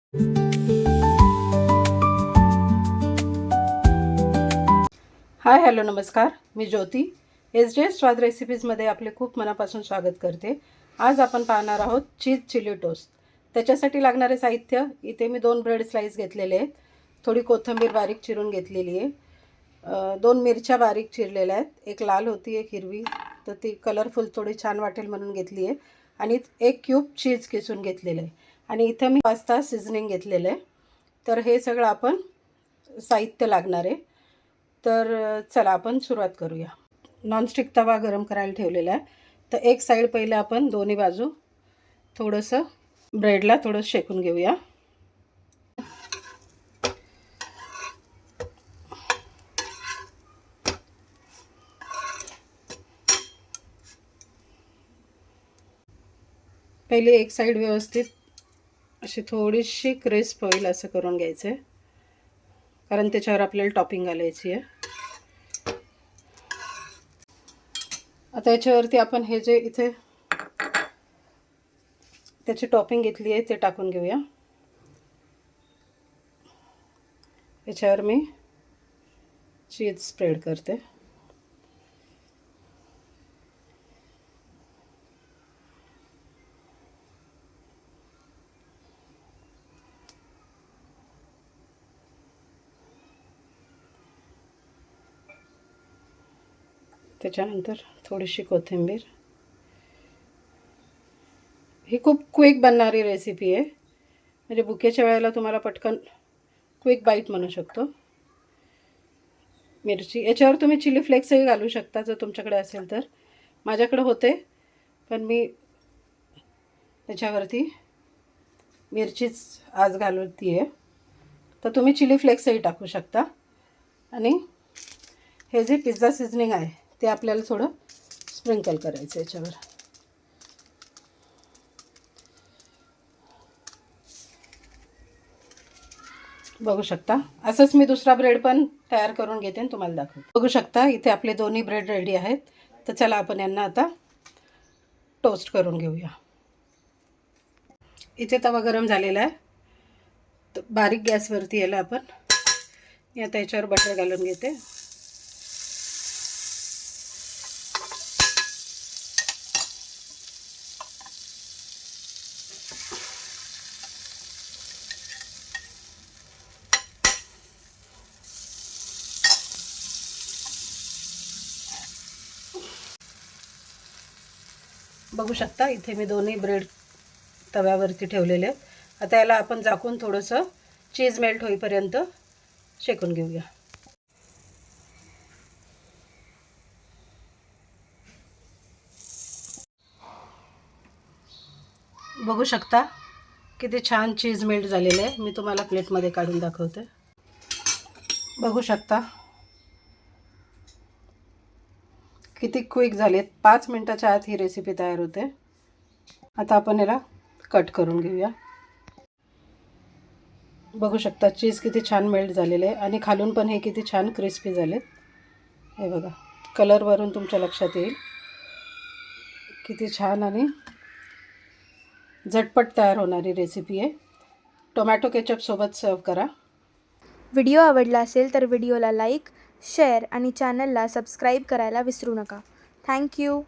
Hi hello नमस्कार, मी ज्योती SJ स्वाद रेसिपीजमध्ये आपले खूप मनापासून स्वागत करते। आज आपण पाहणार आहोत चीज चिली टोस्ट। त्याच्यासाठी लागणारे साहित्य इथे मी 2 ब्रेड स्लाइस घेतलेले आहेत, थोडी कोथिंबीर बारीक चिरून घेतलेली आहे, 2 मिरच्या बारीक चिरलेल्या आहेत, एक लाल होती एक हिरवी, तर ती कलरफुल थोडी छान वाटेल म्हणून घेतली आहे, आणि 1 क्यूब चीज किसून घेतलेलं आहे, आणि इथं मी पास्ता सीझनिंग घेतलेलं आहे। तर हे सगळं आपण साहित्य लागणार आहे। तर चला आपण सुरुवात करूया। नॉनस्टिक तवा गरम करायला ठेवलेला आहे, तर एक साईड पहिले आपण दोन्ही बाजू थोडंसं ब्रेडला थोडं शेकून घेऊया। पहिले एक साईड व्यवस्थित अशी थोडीशी क्रिस्प होईल असं करून घ्यायचं आहे, कारण त्याच्यावर आपल्याला टॉपिंग घालायची आहे। आता याच्यावरती आपण हे जे इथे त्याची टॉपिंग घेतली आहे ते टाकून घेऊया। याच्यावर मी चीज स्प्रेड करते। त्याच्यानंतर थोडीशी कोथिंबीर। ही खूप क्विक बनणारी रेसिपी आहे, म्हणजे भुकेच्या वेळेला तुम्हाला पटकन क्विक बाईट म्हणू शकतो। मिरची, याच्यावर तुम्ही चिली फ्लेक्सही घालू शकता जर तुमच्याकडे असेल तर। माझ्याकडे होते पण मी त्याच्यावरती मिरचीच आज घालवती आहे, तर तुम्ही चिली फ्लेक्सही टाकू शकता। आणि हे जे पिझ्झा सीझनिंग आहे ते आपल्याला थोडं स्प्रिंकल करायचं याच्यावर। बघू शकता, असंच मी दुसरा ब्रेड पण तयार करून घेते आणि तुम्हाला दाखवते। बघू शकता इथे आपले दोन्ही ब्रेड रेडी आहेत, तर चला आपण यांना आता टोस्ट करून घेऊया। इथे तवा गरम झालेला आहे, तर बारीक गॅसवरती याला आपण मी आता याच्यावर बटर घालून घेते। बघू शकता इथे मी दोन्ही ब्रेड तव्यावरती ठेवलेले आहेत। आता याला आपण झाकून थोडंसं चीज मेल्ट होईपर्यंत शेकून घेऊया। बघू शकता किती छान चीज मेल्ट झालेले आहे। मी तुम्हाला प्लेटमध्ये काढून दाखवते। बघू शकता किती क्विक झालेत, 5 मिनिटाच्या आत ही रेसिपी तयार होते। आता आपण याला कट करून घेऊया। बघू शकता चीज किती छान मेल्ट झालेले आहे, आणि खालून पण हे किती छान क्रिस्पी झालेत। हे बघा, कलरवरून तुमच्या लक्षात येईल किती छान आणि झटपट तयार होणारी रेसिपी आहे। टोमॅटो केचप सोबत सर्व करा। व्हिडिओ आवडला असेल तर व्हिडिओला लाईक, शेअर आणि चॅनलला सबस्क्राईब करायला विसरू नका। थँक्यू।